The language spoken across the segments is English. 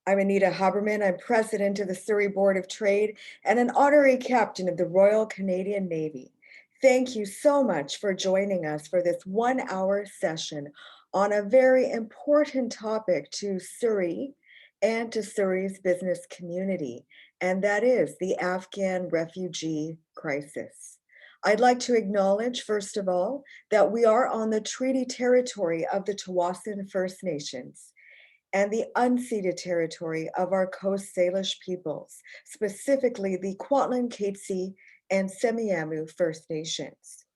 I'm Anita Haberman. I'm president of the Surrey Board of Trade and an honorary captain of the Royal Canadian Navy. Thank you so much for joining us for this 1-hour session on a very important topic to Surrey and to Surrey's business community, and that is the Afghan refugee crisis. I'd like to acknowledge, first of all, that we are on the treaty territory of the Tawasin First Nations and the unceded territory of our Coast Salish peoples, specifically the Kwantlen, Katzie, and Semiahmoo First Nations.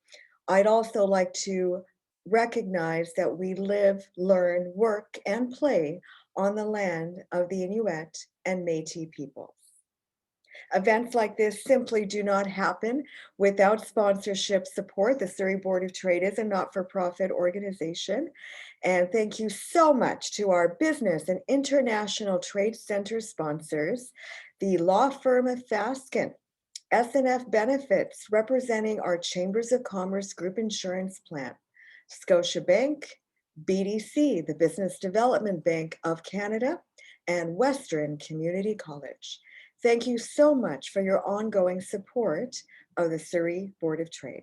I'd also like to recognize that we live, learn, work, and play on the land of the Inuit and Métis peoples. Events like this simply do not happen without sponsorship support. The Surrey Board of Trade is a not-for-profit organization. And thank you so much to our business and international trade center sponsors, the law firm of Fasken, SNF Benefits, representing our Chambers of Commerce Group Insurance Plan, Scotiabank, BDC, the Business Development Bank of Canada, and Western Community College. Thank you so much for your ongoing support of the Surrey Board of Trade.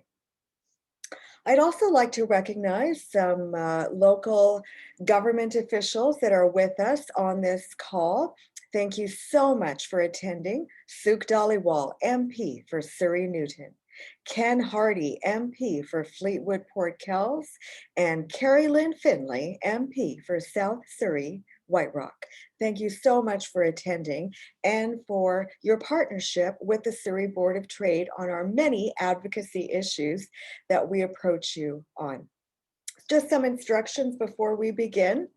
I'd also like to recognize some local government officials that are with us on this call. Thank you so much for attending. Suk Dhaliwal, MP for Surrey Newton, Ken Hardy, MP for Fleetwood Port Kells, and Carrie Lynn Finlay, MP for South Surrey White Rock. Thank you so much for attending and for your partnership with the Surrey Board of Trade on our many advocacy issues that we approach you on. Just some instructions before we begin.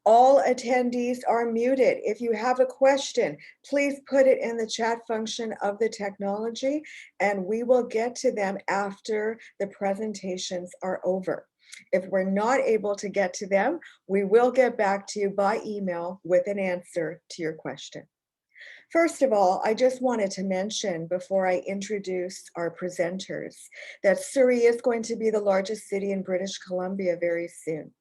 All attendees are muted. If you have a question, please put it in the chat function of the technology and we will get to them after the presentations are over. If we're not able to get to them, we will get back to you by email with an answer to your question. First of all, I just wanted to mention before I introduce our presenters that Surrey is going to be the largest city in British Columbia very soon.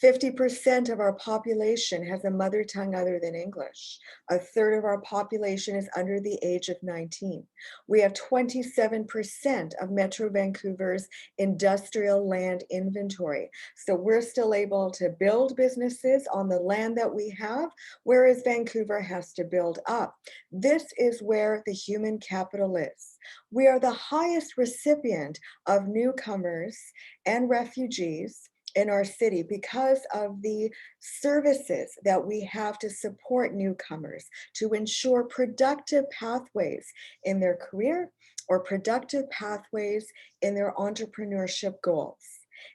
50% of our population has a mother tongue other than English. A third of our population is under the age of 19. We have 27% of Metro Vancouver's industrial land inventory. So we're still able to build businesses on the land that we have, whereas Vancouver has to build up. This is where the human capital is. We are the highest recipient of newcomers and refugees in our city because of the services that we have to support newcomers to ensure productive pathways in their career or productive pathways in their entrepreneurship goals.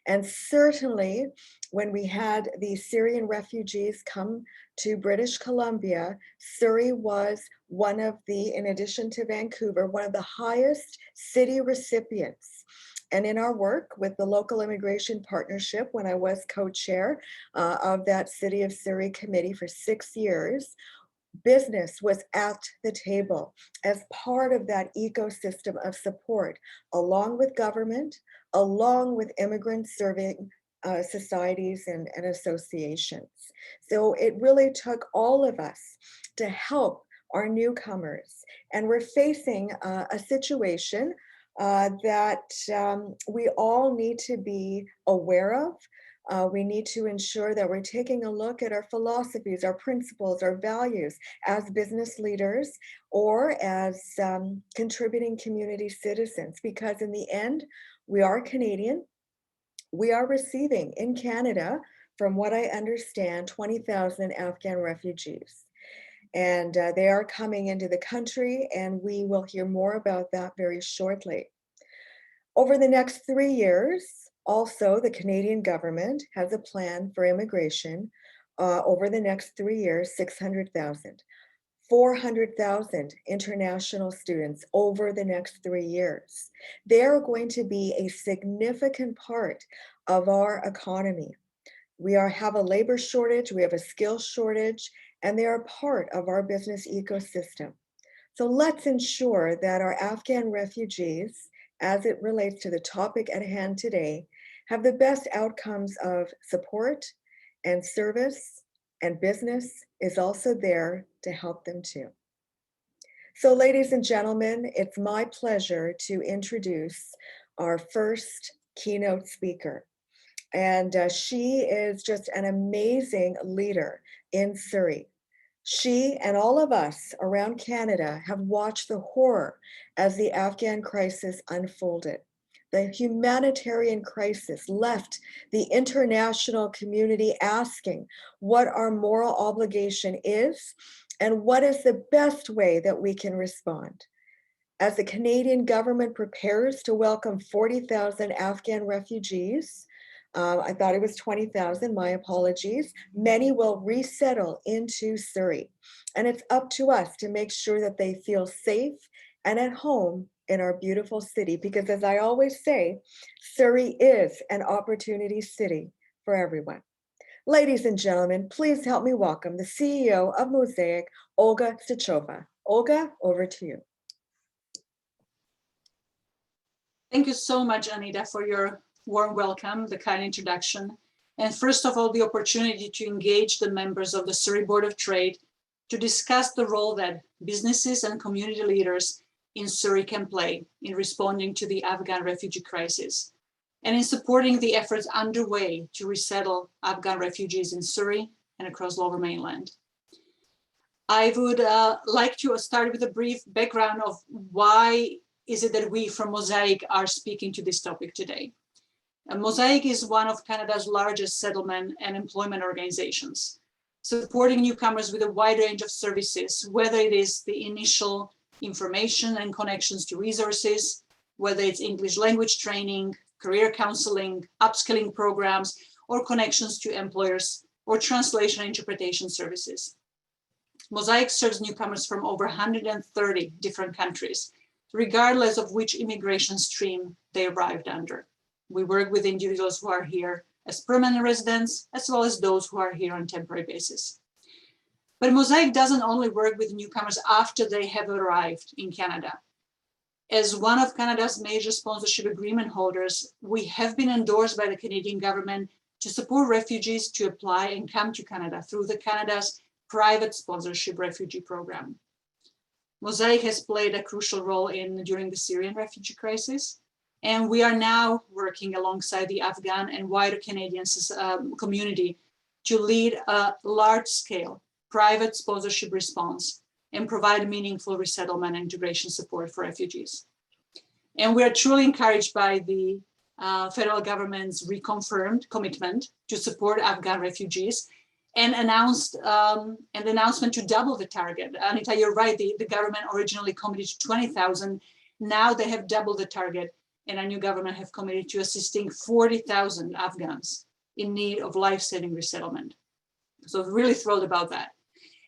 And certainly when we had the Syrian refugees come to British Columbia, Surrey was one of the, in addition to Vancouver, one of the highest city recipients. And in our work with the Local Immigration Partnership, when I was co-chair of that City of Surrey committee for 6 years, business was at the table as part of that ecosystem of support, along with government, along with immigrant serving societies and associations. So it really took all of us to help our newcomers. And we're facing a situation that we all need to be aware of. We need to ensure that we're taking a look at our philosophies, our principles, our values as business leaders or as contributing community citizens, because in the end, we are Canadian. We are receiving in Canada, from what I understand, 20,000 Afghan refugees. And they are coming into the country, and we will hear more about that very shortly. Over the next 3 years, also, the Canadian government has a plan for immigration over the next 3 years, 600,000. 400,000 international students over the next 3 years. They're going to be a significant part of our economy. We have a labor shortage, we have a skills shortage, and they are part of our business ecosystem. So let's ensure that our Afghan refugees, as it relates to the topic at hand today, have the best outcomes of support and service and business is also there to help them too. So, ladies and gentlemen, it's my pleasure to introduce our first keynote speaker. And she is just an amazing leader in Surrey. She and all of us around Canada have watched the horror as the Afghan crisis unfolded. The humanitarian crisis left the international community asking what our moral obligation is and what is the best way that we can respond. As the Canadian government prepares to welcome 40,000 Afghan refugees, I thought it was 20,000, my apologies. Many will resettle into Surrey. And it's up to us to make sure that they feel safe and at home in our beautiful city. Because as I always say, Surrey is an opportunity city for everyone. Ladies and gentlemen, please help me welcome the CEO of Mosaic, Olga Stichova. Olga, over to you. Thank you so much, Anita, for your warm welcome, the kind introduction, and first of all, the opportunity to engage the members of the Surrey Board of Trade to discuss the role that businesses and community leaders in Surrey can play in responding to the Afghan refugee crisis and in supporting the efforts underway to resettle Afghan refugees in Surrey and across Lower Mainland. I would like to start with a brief background of why is it that we from Mosaic are speaking to this topic today. Mosaic is one of Canada's largest settlement and employment organizations, supporting newcomers with a wide range of services, whether it is the initial information and connections to resources, whether it's English language training, career counseling, upskilling programs, or connections to employers, or translation and interpretation services. Mosaic serves newcomers from over 130 different countries, regardless of which immigration stream they arrived under. We work with individuals who are here as permanent residents, as well as those who are here on temporary basis. But Mosaic doesn't only work with newcomers after they have arrived in Canada. As one of Canada's major sponsorship agreement holders, we have been endorsed by the Canadian government to support refugees to apply and come to Canada through the Canada's private sponsorship refugee program. Mosaic has played a crucial role during the Syrian refugee crisis, and we are now working alongside the Afghan and wider Canadian community to lead a large-scale private sponsorship response and provide meaningful resettlement and integration support for refugees. And we are truly encouraged by the federal government's reconfirmed commitment to support Afghan refugees and the announcement to double the target. Anita, you're right, the government originally committed to 20,000. Now they have doubled the target, and our new government have committed to assisting 40,000 Afghans in need of life-saving resettlement. So really thrilled about that.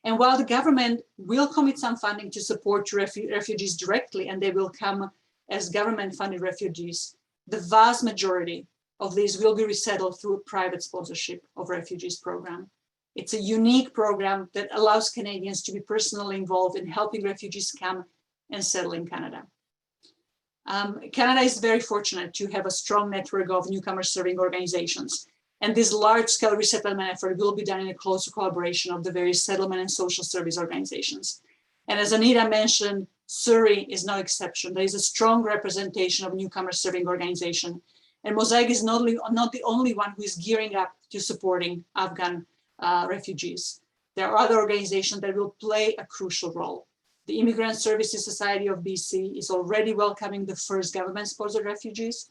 And while the government will commit some funding to support refugees directly, and they will come as government-funded refugees, the vast majority of these will be resettled through a private sponsorship of refugees program. It's a unique program that allows Canadians to be personally involved in helping refugees come and settle in Canada. Canada is very fortunate to have a strong network of newcomer serving organizations. And this large-scale resettlement effort will be done in a closer collaboration of the various settlement and social service organizations. And as Anita mentioned, Surrey is no exception. There is a strong representation of newcomer serving organization. And Mosaic is not the only one who is gearing up to supporting Afghan refugees. There are other organizations that will play a crucial role. The Immigrant Services Society of BC is already welcoming the first government-sponsored refugees.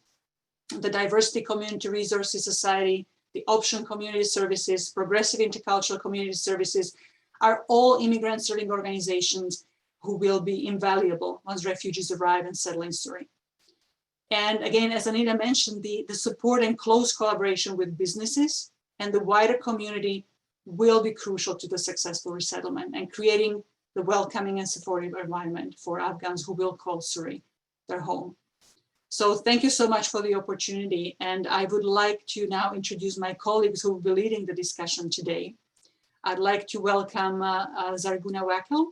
The Diversity Community Resources Society, the Option Community Services, Progressive Intercultural Community Services are all immigrant-serving organizations who will be invaluable once refugees arrive and settle in Surrey. And again, as Anita mentioned, the support and close collaboration with businesses and the wider community will be crucial to the successful resettlement and creating the welcoming and supportive environment for Afghans who will call Surrey their home. So thank you so much for the opportunity. And I would like to now introduce my colleagues who will be leading the discussion today. I'd like to welcome Zarghoona Wakil,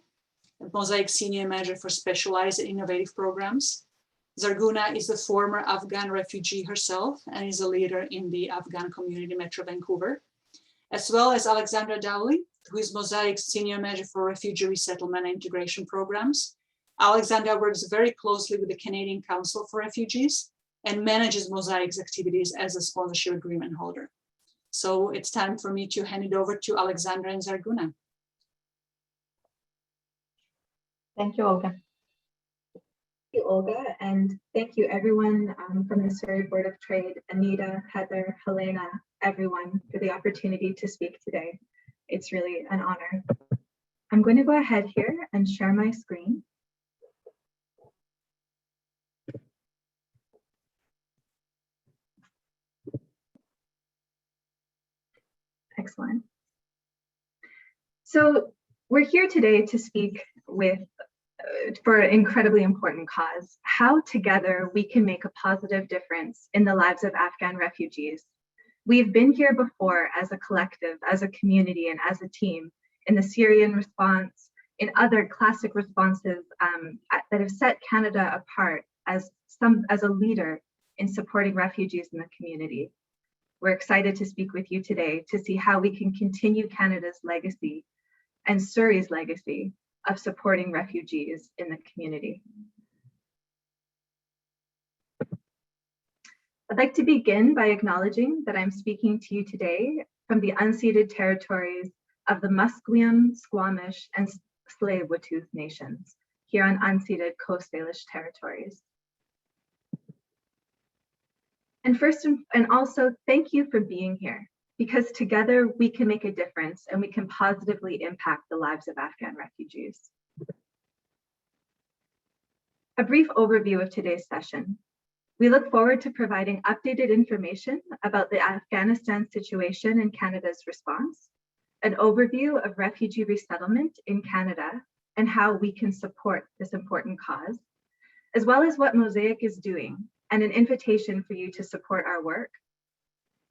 Mosaic Senior Manager for Specialized and Innovative Programs. Zarghoona is a former Afghan refugee herself and is a leader in the Afghan community in Metro Vancouver. as well as Alexandra Dawley, who is Mosaic's Senior Manager for Refugee Resettlement and Integration Programs. Alexandra works very closely with the Canadian Council for Refugees and manages Mosaic's activities as a sponsorship agreement holder. So it's time for me to hand it over to Alexandra and Zarghoona. Thank you, Olga. Thank you, Olga, and thank you everyone from the Surrey Board of Trade, Anita, Heather, Helena, everyone for the opportunity to speak today. It's really an honor. I'm going to go ahead here and share my screen. Excellent. So we're here today to speak for an incredibly important cause, how together we can make a positive difference in the lives of Afghan refugees. We've been here before as a collective, as a community, and as a team in the Syrian response, in other classic responses that have set Canada apart as a leader in supporting refugees in the community. We're excited to speak with you today to see how we can continue Canada's legacy and Surrey's legacy of supporting refugees in the community. I'd like to begin by acknowledging that I'm speaking to you today from the unceded territories of the Musqueam, Squamish, and Tsleil-Waututh nations here on unceded Coast Salish territories. And first and also thank you for being here, because together we can make a difference and we can positively impact the lives of Afghan refugees. A brief overview of today's session. We look forward to providing updated information about the Afghanistan situation and Canada's response, an overview of refugee resettlement in Canada and how we can support this important cause, as well as what Mosaic is doing and an invitation for you to support our work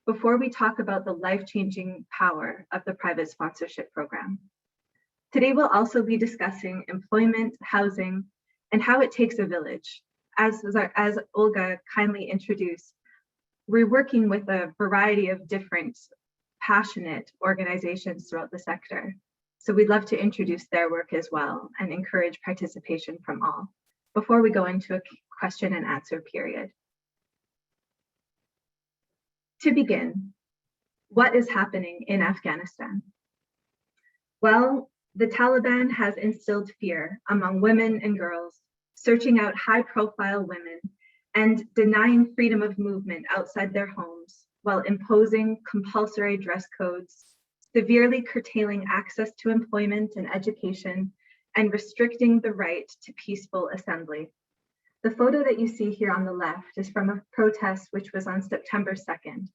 before we talk about the life-changing power of the private sponsorship program. Today, we'll also be discussing employment, housing, and how it takes a village. As Olga kindly introduced, we're working with a variety of different passionate organizations throughout the sector. So we'd love to introduce their work as well and encourage participation from all before we go into a question and answer period. To begin, what is happening in Afghanistan? Well, the Taliban has instilled fear among women and girls, searching out high-profile women and denying freedom of movement outside their homes while imposing compulsory dress codes, severely curtailing access to employment and education, and restricting the right to peaceful assembly. The photo that you see here on the left is from a protest which was on September 2nd.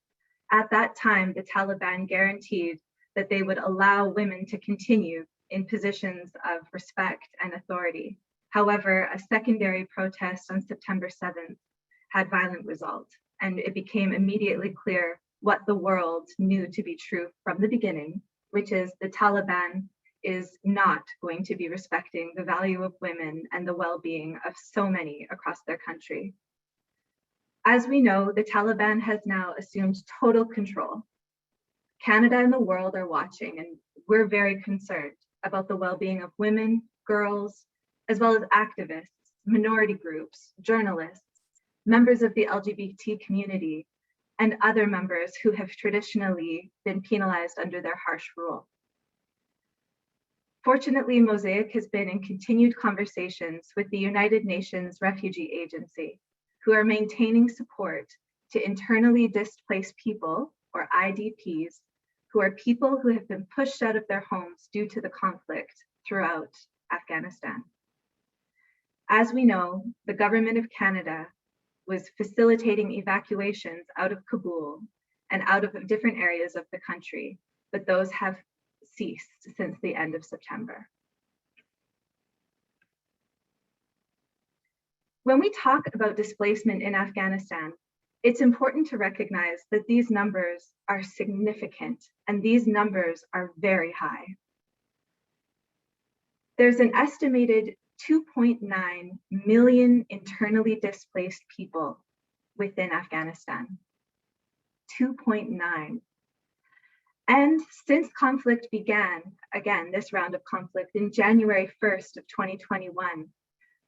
At that time, the Taliban guaranteed that they would allow women to continue in positions of respect and authority. However, a secondary protest on September 7th had violent results, and it became immediately clear what the world knew to be true from the beginning, which is the Taliban is not going to be respecting the value of women and the well-being of so many across their country. As we know, the Taliban has now assumed total control. Canada and the world are watching, and we're very concerned about the well-being of women, girls, as well as activists, minority groups, journalists, members of the LGBT community, and other members who have traditionally been penalized under their harsh rule. Fortunately, Mosaic has been in continued conversations with the United Nations Refugee Agency, who are maintaining support to internally displaced people, or IDPs, who are people who have been pushed out of their homes due to the conflict throughout Afghanistan. As we know, the government of Canada was facilitating evacuations out of Kabul and out of different areas of the country, but those have ceased since the end of September. When we talk about displacement in Afghanistan, it's important to recognize that these numbers are significant and these numbers are very high. There's an estimated 2.9 million internally displaced people within Afghanistan. 2.9. And since conflict began, again, this round of conflict in January 1st of 2021,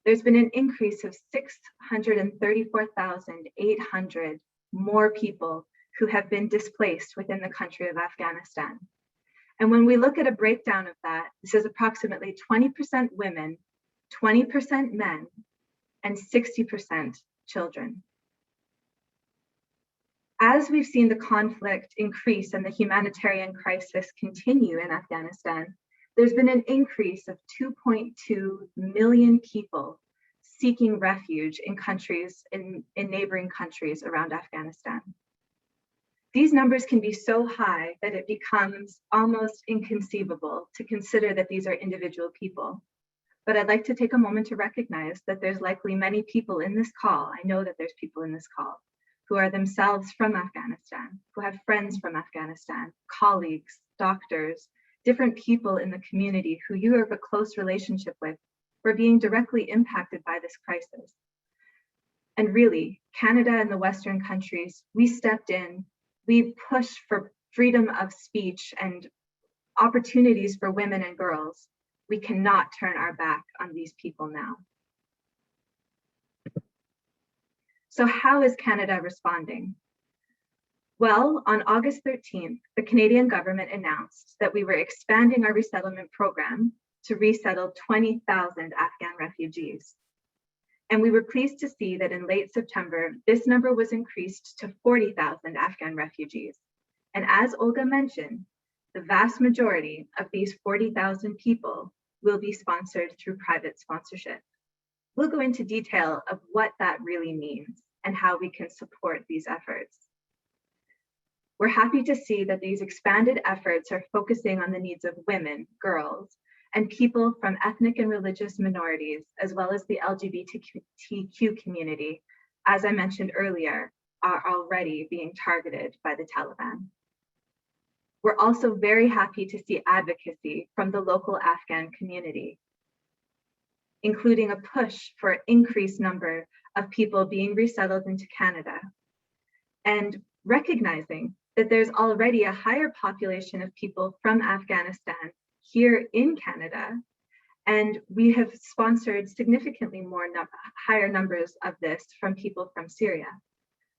there's been an increase of 634,800 more people who have been displaced within the country of Afghanistan. And when we look at a breakdown of that, this is approximately 20% women, 20% men, and 60% children. As we've seen the conflict increase and the humanitarian crisis continue in Afghanistan, there's been an increase of 2.2 million people seeking refuge in countries, in neighboring countries around Afghanistan. These numbers can be so high that it becomes almost inconceivable to consider that these are individual people. But I'd like to take a moment to recognize that there's likely many people in this call, I know that there's people in this call, who are themselves from Afghanistan, who have friends from Afghanistan, colleagues, doctors, different people in the community who you have a close relationship with, who are being directly impacted by this crisis. And really, Canada and the Western countries, we stepped in, we pushed for freedom of speech and opportunities for women and girls. We cannot turn our back on these people now. So how is Canada responding? Well, on August 13th, the Canadian government announced that we were expanding our resettlement program to resettle 20,000 Afghan refugees. And we were pleased to see that in late September, this number was increased to 40,000 Afghan refugees. And as Olga mentioned, the vast majority of these 40,000 people will be sponsored through private sponsorship. We'll go into detail of what that really means and how we can support these efforts. We're happy to see that these expanded efforts are focusing on the needs of women, girls, and people from ethnic and religious minorities, as well as the LGBTQ community, as I mentioned earlier, are already being targeted by the Taliban. We're also very happy to see advocacy from the local Afghan community, including a push for an increased number of people being resettled into Canada, and recognizing that there's already a higher population of people from Afghanistan here in Canada, and we have sponsored significantly higher numbers of this from people from Syria.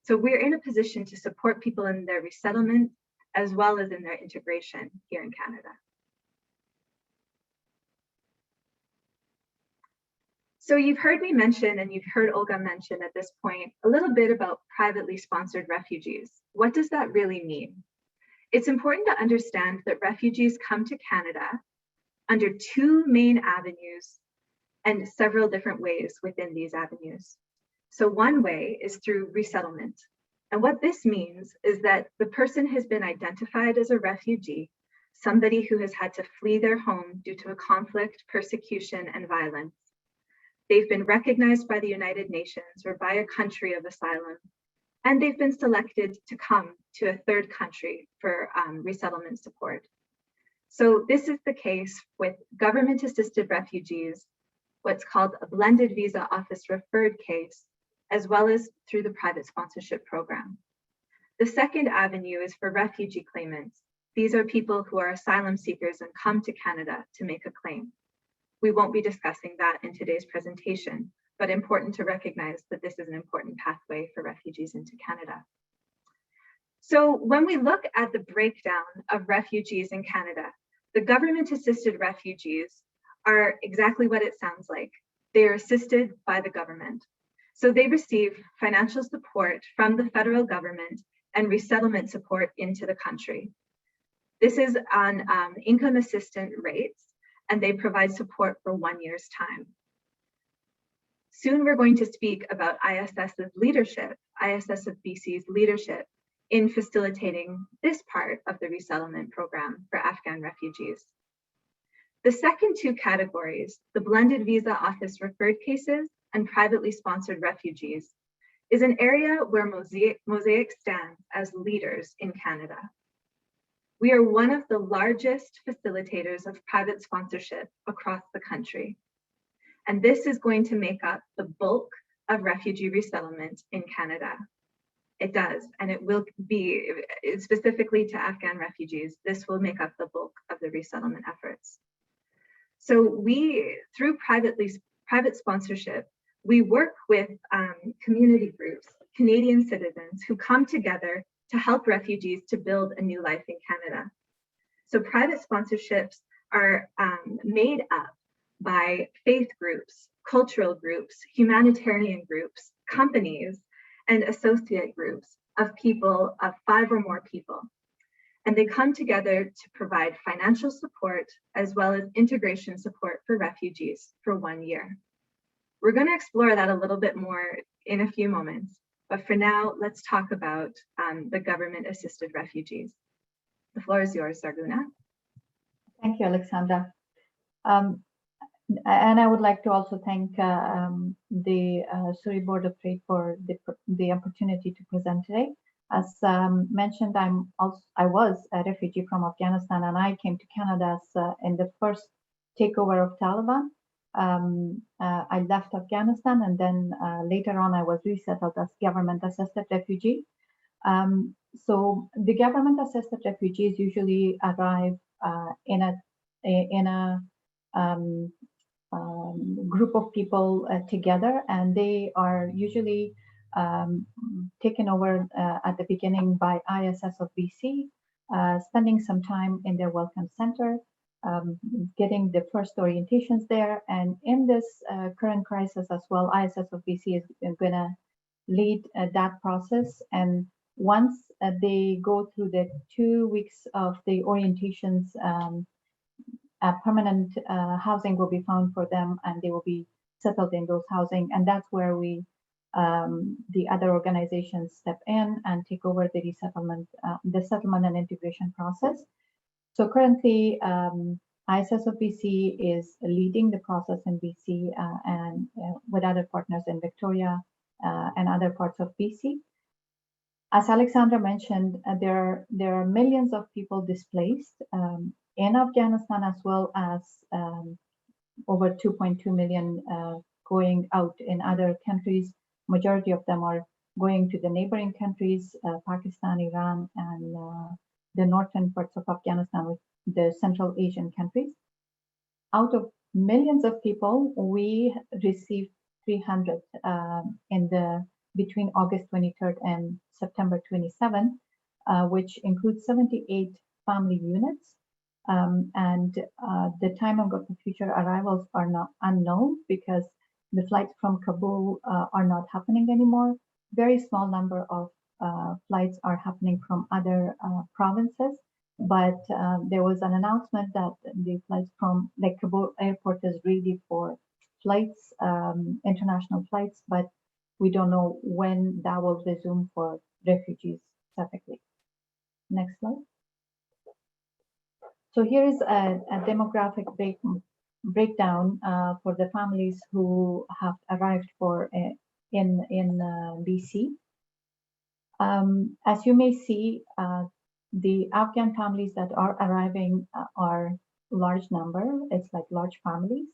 So we're in a position to support people in their resettlement as well as in their integration here in Canada. So you've heard me mention, and you've heard Olga mention at this point, a little bit about privately sponsored refugees. What does that really mean? It's important to understand that refugees come to Canada under two main avenues and several different ways within these avenues. So one way is through resettlement. And what this means is that the person has been identified as a refugee, somebody who has had to flee their home due to a conflict, persecution, and violence. They've been recognized by the United Nations or by a country of asylum, and they've been selected to come to a third country for resettlement support. So this is the case with government-assisted refugees, what's called a blended visa office referred case, as well as through the private sponsorship program. The second avenue is for refugee claimants. These are people who are asylum seekers and come to Canada to make a claim. We won't be discussing that in today's presentation, but important to recognize that this is an important pathway for refugees into Canada. So when we look at the breakdown of refugees in Canada, the government-assisted refugees are exactly what it sounds like. They are assisted by the government. So they receive financial support from the federal government and resettlement support into the country. This is on income assistance rates, and they provide support for 1 year's time. Soon we're going to speak about ISS's leadership, ISS of BC's leadership in facilitating this part of the resettlement program for Afghan refugees. The second two categories, the blended visa office referred cases and privately sponsored refugees, is an area where Mosaic stands as leaders in Canada. We are one of the largest facilitators of private sponsorship across the country. And this is going to make up the bulk of refugee resettlement in Canada. It does, and it will be specifically to Afghan refugees. This will make up the bulk of the resettlement efforts. So we, through private sponsorship, we work with community groups, Canadian citizens who come together to help refugees to build a new life in Canada. So private sponsorships are made up by faith groups, cultural groups, humanitarian groups, companies, and associate groups of people, of 5 or more people. And they come together to provide financial support as well as integration support for refugees for 1 year. We're going to explore that a little bit more in a few moments, but for now, let's talk about the government-assisted refugees. The floor is yours, Zarghoona. Thank you, Alexandra. And I would like to also thank the Surrey Board of Trade for the opportunity to present today. As mentioned, I was a refugee from Afghanistan, and I came to Canada in the first takeover of Taliban. I left Afghanistan, and then later on I was resettled as government-assisted refugee. So the government-assisted refugees usually arrive in a group of people together, and they are usually taken over at the beginning by ISS of BC, spending some time in their welcome center, getting the first orientations there. And in this current crisis as well, ISS of BC is going to lead that process. And once they go through the 2 weeks of the orientations, permanent housing will be found for them, and they will be settled in those housing. And that's where we, the other organizations, step in and take over the resettlement, the settlement and integration process. So currently, ISS of BC is leading the process in BC and with other partners in Victoria and other parts of BC. As Alexandra mentioned, there are millions of people displaced in Afghanistan, as well as over 2.2 million going out in other countries. Majority of them are going to the neighboring countries, Pakistan, Iran, and the northern parts of Afghanistan, with the Central Asian countries. Out of millions of people, we received 300 between August 23rd and September 27th, which includes 78 family units. And the timing of the future arrivals are not unknown, because the flights from Kabul are not happening anymore. Very small number of flights are happening from other provinces, but there was an announcement that the flights from the Kabul airport is ready for flights, international flights, but we don't know when that will resume for refugees specifically. Next slide. So here is a demographic breakdown for the families who have arrived in BC. As you may see, the Afghan families that are arriving are large number. It's like large families,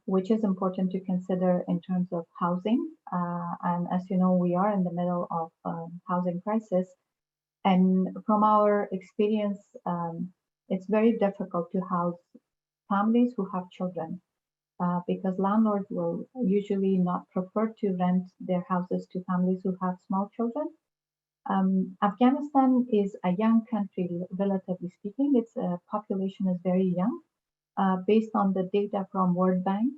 which is important to consider in terms of housing. And as you know, we are in the middle of housing crisis. And from our experience, it's very difficult to house families who have children, because landlords will usually not prefer to rent their houses to families who have small children. Afghanistan is a young country, relatively speaking. Its population is very young. Based on the data from World Bank,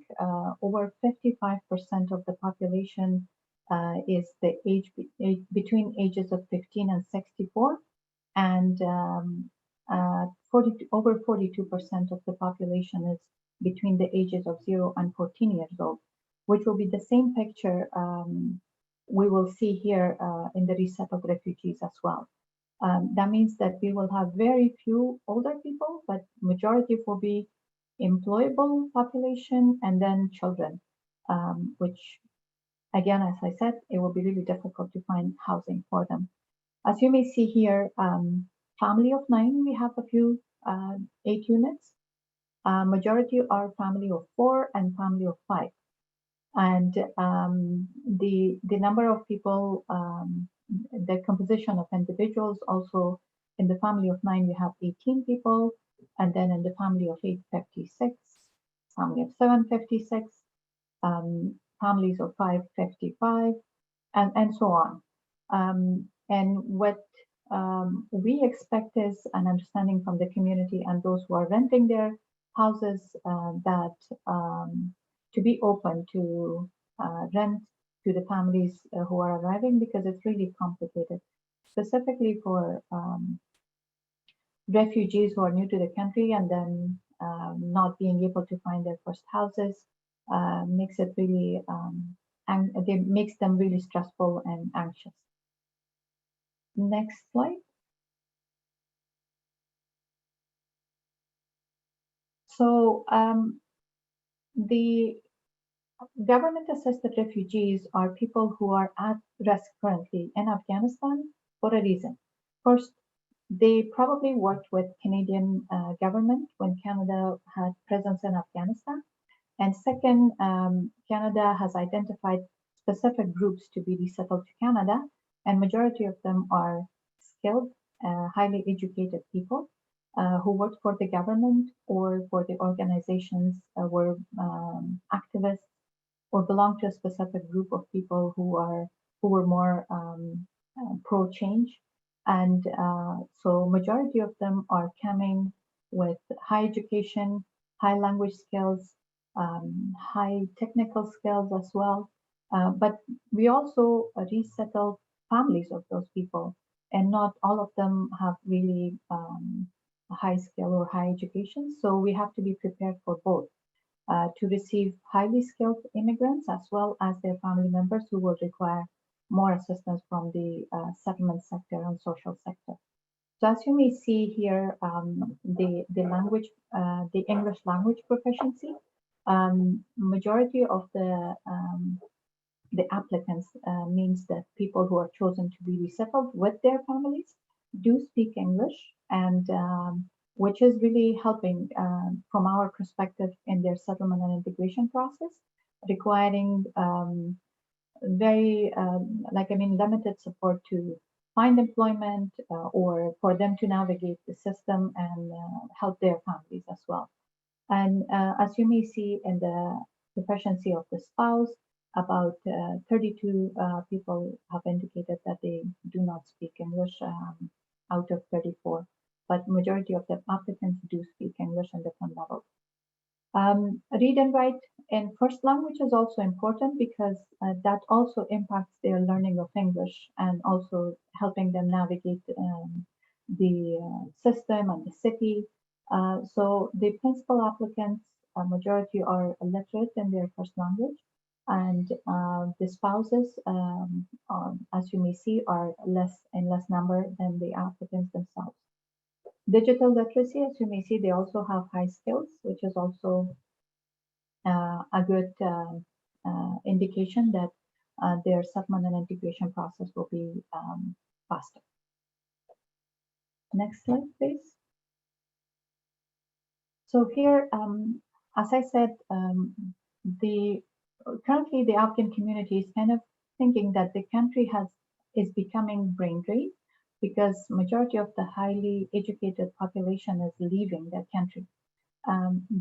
over 55% of the population is the age between ages of 15 and 64, and over 42% of the population is between the ages of 0 and 14 years old, which will be the same picture we will see here in the resettled refugees as well. That means that we will have very few older people, but majority will be employable population and then children, which again, as I said, it will be really difficult to find housing for them. As you may see here, family of 9, we have a few 8 units. Majority are family of 4 and family of 5. And the number of people the composition of individuals. Also, in the family of 9, we have 18 people, and then in the family of 8, 56, family of 7, 56, families of 5, 55, and so on. And what we expect is an understanding from the community and those who are renting their houses that to be open to rent to the families who are arriving, because it's really complicated, specifically for refugees who are new to the country and then not being able to find their first houses makes it really and it makes them really stressful and anxious. Next slide. So the government-assisted refugees are people who are at risk currently in Afghanistan for a reason. First, they probably worked with Canadian government when Canada had presence in Afghanistan. And second, Canada has identified specific groups to be resettled to Canada, and majority of them are skilled, highly educated people who worked for the government or for the organizations, were activists, or belong to a specific group of people who were more pro-change. And so majority of them are coming with high education, high language skills, high technical skills as well. But we also resettle families of those people, and not all of them have really high skill or high education. So we have to be prepared for both, to receive highly skilled immigrants as well as their family members who will require more assistance from the settlement sector and social sector. So as you may see here, the language, the English language proficiency, majority of the applicants means that people who are chosen to be resettled with their families do speak English, and which is really helping from our perspective in their settlement and integration process, requiring very limited support to find employment or for them to navigate the system and help their families as well. And as you may see in the proficiency of the spouse, about 32 people have indicated that they do not speak English out of 34, but majority of the applicants do speak English in different levels. Read and write in first language is also important, because that also impacts their learning of English and also helping them navigate the system and the city. So the principal applicants, a majority are illiterate in their first language, and the spouses, as you may see, are less number than the applicants themselves. Digital literacy, as you may see, they also have high skills, which is also a good indication that their settlement and integration process will be faster. Next slide, please. So here, as I said, currently the Afghan community is kind of thinking that the country is becoming brain drained, because majority of the highly educated population is leaving the country.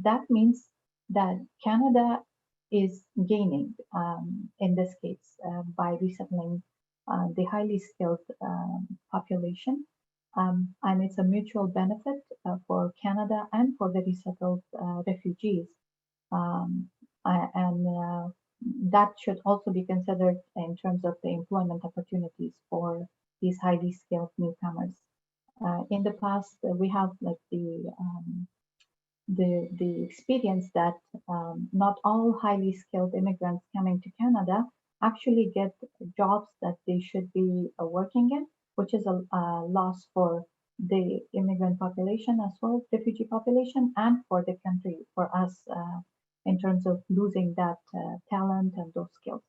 That means that Canada is gaining in this case by resettling the highly skilled population. And it's a mutual benefit for Canada and for the resettled refugees. And that should also be considered in terms of the employment opportunities for these highly skilled newcomers. In the past, we have like the experience that not all highly skilled immigrants coming to Canada actually get jobs that they should be working in, which is a loss for the immigrant population as well, refugee population, and for the country, for us, in terms of losing that talent and those skills.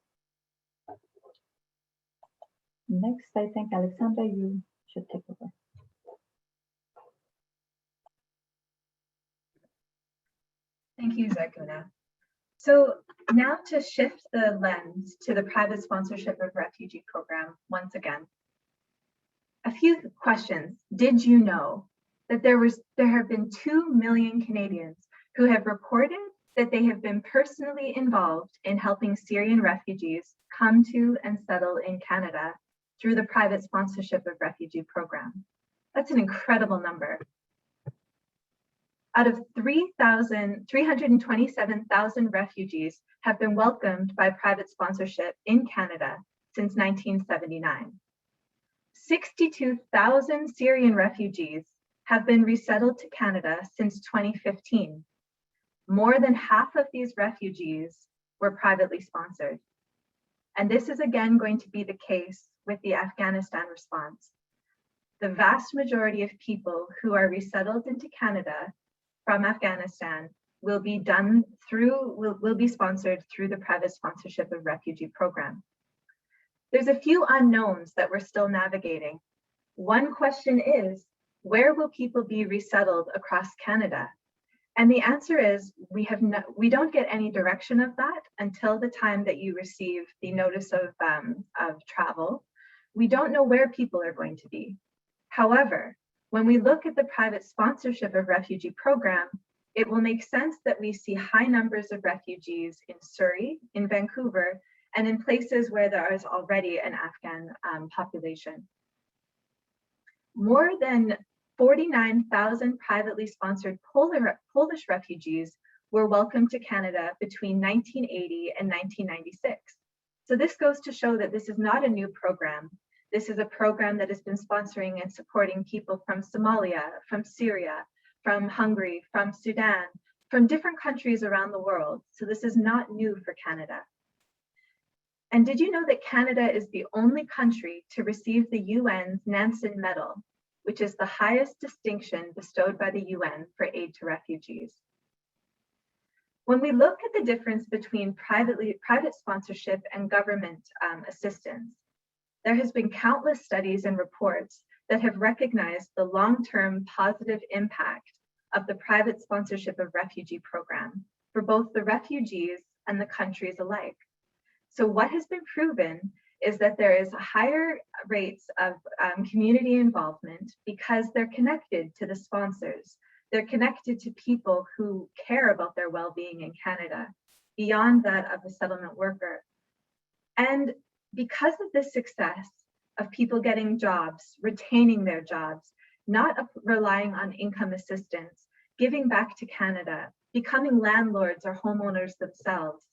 Next, I think, Alexandra, you should take over. Thank you, Zarghoona. So now to shift the lens to the private sponsorship of refugee program once again, A few questions. Did you know that there have been 2 million Canadians who have reported that they have been personally involved in helping Syrian refugees come to and settle in Canada through the private sponsorship of refugee program? That's an incredible number. Out of 327,000 refugees have been welcomed by private sponsorship in Canada since 1979. 62,000 Syrian refugees have been resettled to Canada since 2015. More than half of these refugees were privately sponsored. And this is again going to be the case with the Afghanistan response. The vast majority of people who are resettled into Canada from Afghanistan will be sponsored through the private sponsorship of refugee program. There's a few unknowns that we're still navigating. One question is, where will people be resettled across Canada? And the answer is, we don't get any direction of that until the time that you receive the notice of travel. We don't know where people are going to be. However, when we look at the private sponsorship of refugee program, it will make sense that we see high numbers of refugees in Surrey, in Vancouver, and in places where there is already an Afghan population. More than 49,000 privately sponsored Polish refugees were welcomed to Canada between 1980 and 1996. So this goes to show that this is not a new program. This is a program that has been sponsoring and supporting people from Somalia, from Syria, from Hungary, from Sudan, from different countries around the world. So this is not new for Canada. And did you know that Canada is the only country to receive the UN's Nansen Medal, which is the highest distinction bestowed by the UN for aid to refugees? When we look at the difference between private sponsorship and government assistance, there has been countless studies and reports that have recognized the long-term positive impact of the private sponsorship of refugee program for both the refugees and the countries alike. So what has been proven is that there is higher rates of community involvement because they're connected to the sponsors. They're connected to people who care about their well-being in Canada, beyond that of a settlement worker. And because of the success of people getting jobs, retaining their jobs, not relying on income assistance, giving back to Canada, becoming landlords or homeowners themselves,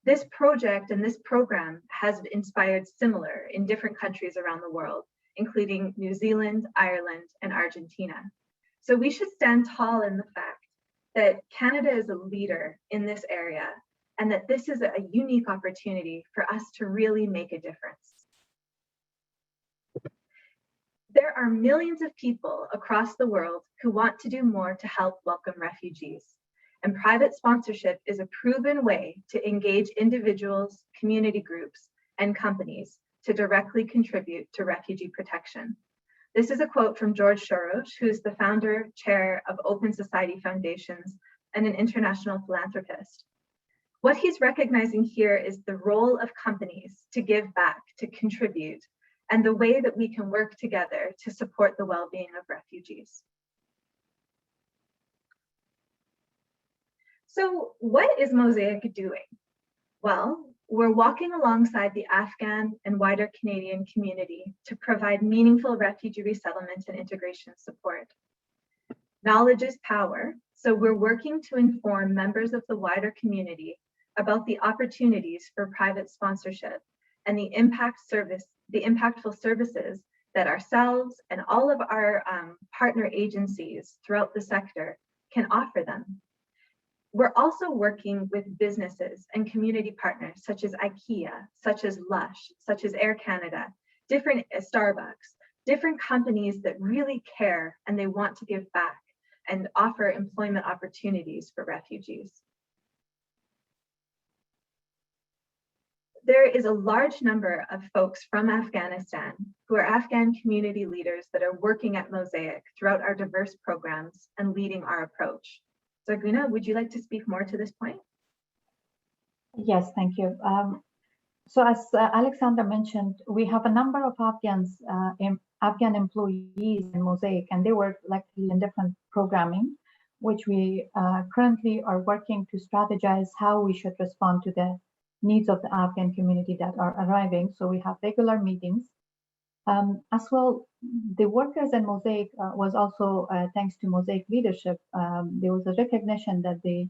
this project and this program has inspired similar in different countries around the world, including New Zealand, Ireland, and Argentina. So we should stand tall in the fact that Canada is a leader in this area and that this is a unique opportunity for us to really make a difference. There are millions of people across the world who want to do more to help welcome refugees. And private sponsorship is a proven way to engage individuals, community groups, and companies to directly contribute to refugee protection. This is a quote from George Soros, who is the founder, chair of Open Society Foundations, and an international philanthropist. What he's recognizing here is the role of companies to give back, to contribute, and the way that we can work together to support the well-being of refugees. So what is Mosaic doing? Well, we're walking alongside the Afghan and wider Canadian community to provide meaningful refugee resettlement and integration support. Knowledge is power, so we're working to inform members of the wider community about the opportunities for private sponsorship and the impactful services that ourselves and all of our partner agencies throughout the sector can offer them. We're also working with businesses and community partners such as IKEA, such as Lush, such as Air Canada, different Starbucks, different companies that really care and they want to give back and offer employment opportunities for refugees. There is a large number of folks from Afghanistan who are Afghan community leaders that are working at Mosaic throughout our diverse programs and leading our approach. Zarghoona, would you like to speak more to this point? Yes, thank you. So as Alexandra mentioned, we have a number of Afghan employees in Mosaic, and they were likely in different programming, which we currently are working to strategize how we should respond to the needs of the Afghan community that are arriving. So we have regular meetings. As well, the workers in Mosaic was also, thanks to Mosaic leadership, there was a recognition that the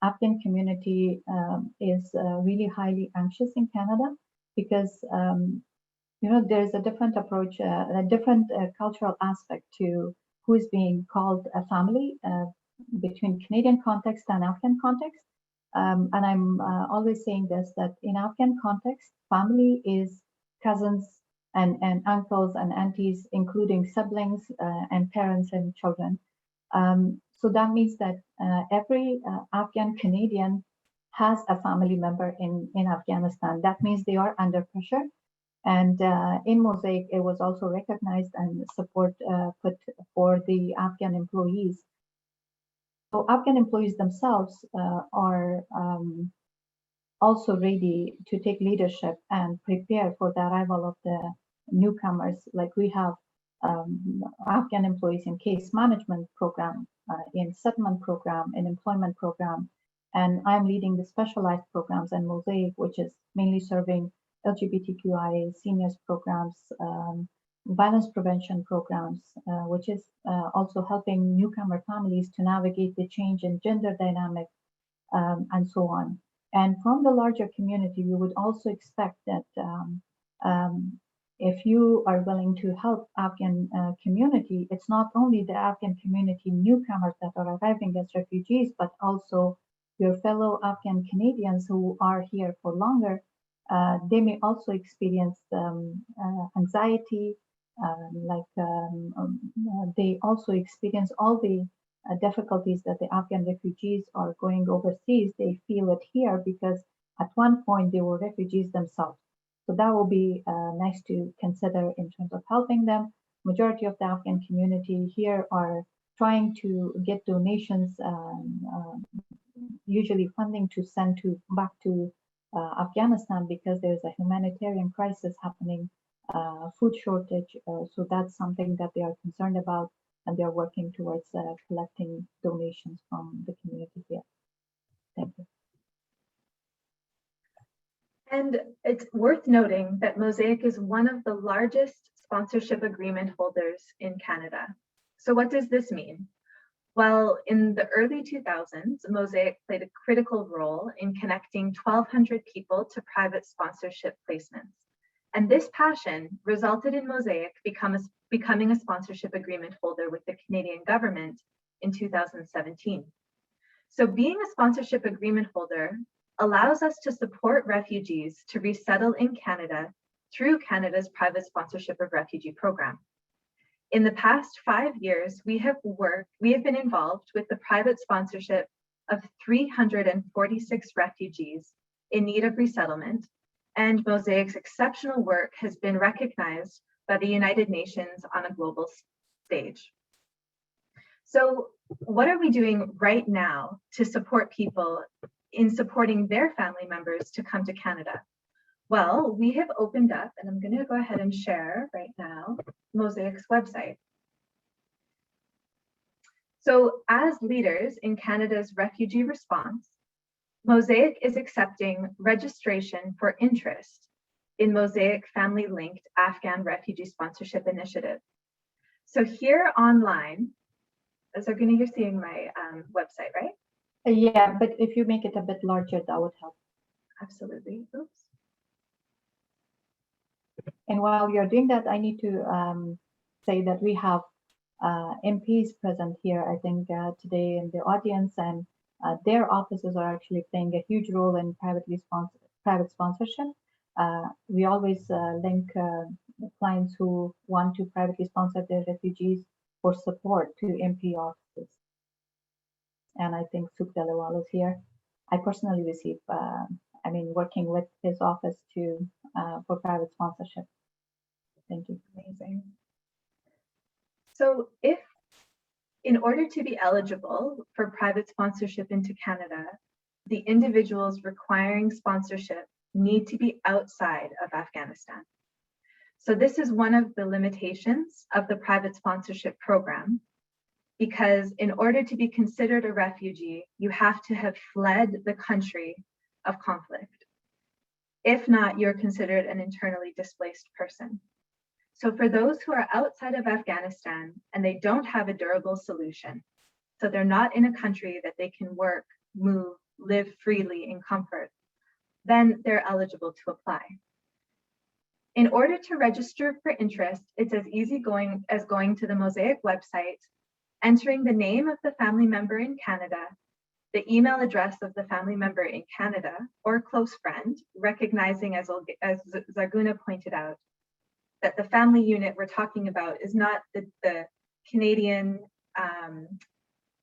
Afghan community is really highly anxious in Canada because there's a different approach, a different cultural aspect to who is being called a family between Canadian context and Afghan context. And I'm always saying this, that in Afghan context, family is cousins and uncles and aunties, including siblings and parents and children. So that means that every Afghan Canadian has a family member in Afghanistan. That means they are under pressure. And in Mosaic, it was also recognized and support put for the Afghan employees. So Afghan employees themselves are also ready to take leadership and prepare for the arrival of the newcomers. Like we have Afghan employees in case management program, in settlement program, in employment program, and I'm leading the specialized programs in Mosaic, which is mainly serving LGBTQIA seniors programs, violence prevention programs, which is also helping newcomer families to navigate the change in gender dynamic, and so on. And from the larger community, we would also expect that if you are willing to help Afghan community, it's not only the Afghan community newcomers that are arriving as refugees, but also your fellow Afghan Canadians who are here for longer. They may also experience anxiety, they also experience all the difficulties that the Afghan refugees are going overseas. They feel it here because at one point they were refugees themselves. So that will be nice to consider in terms of helping them. Majority of the Afghan community here are trying to get donations, usually funding to send back to Afghanistan because there's a humanitarian crisis happening, food shortage. So that's something that they are concerned about, and they're working towards collecting donations from the community here. Thank you. And it's worth noting that Mosaic is one of the largest sponsorship agreement holders in Canada. So what does this mean? Well, in the early 2000s, Mosaic played a critical role in connecting 1,200 people to private sponsorship placements. And this passion resulted in Mosaic becoming a sponsorship agreement holder with the Canadian government in 2017. So being a sponsorship agreement holder allows us to support refugees to resettle in Canada through Canada's private sponsorship of refugee program. In the past 5 years, we have been involved with the private sponsorship of 346 refugees in need of resettlement, and Mosaic's exceptional work has been recognized by the United Nations on a global stage. So what are we doing right now to support people in supporting their family members to come to Canada? Well, we have opened up, and I'm going to go ahead and share right now, Mosaic's website. So as leaders in Canada's refugee response, Mosaic is accepting registration for interest in Mosaic family-linked Afghan Refugee Sponsorship Initiative. So here online, Zarghoona, you're seeing my website, right? Yeah, but if you make it a bit larger, that would help. Absolutely. Oops. And while you're doing that, I need to say that we have MPs present here, I think, today in the audience, and their offices are actually playing a huge role in private sponsorship. We always link clients who want to privately sponsor their refugees for support to MP offices. And I think Suk Dalewal is here. I personally receive, working with his office for private sponsorship. Thank you. Amazing. So in order to be eligible for private sponsorship into Canada, the individuals requiring sponsorship need to be outside of Afghanistan. So this is one of the limitations of the private sponsorship program, because in order to be considered a refugee, you have to have fled the country of conflict. If not, you're considered an internally displaced person. So for those who are outside of Afghanistan and they don't have a durable solution, so they're not in a country that they can work, move, live freely in comfort, then they're eligible to apply. In order to register for interest, it's as easy as going to the Mosaic website, entering the name of the family member in Canada, the email address of the family member in Canada or close friend, recognizing, as Zarghoona pointed out, that the family unit we're talking about is not the Canadian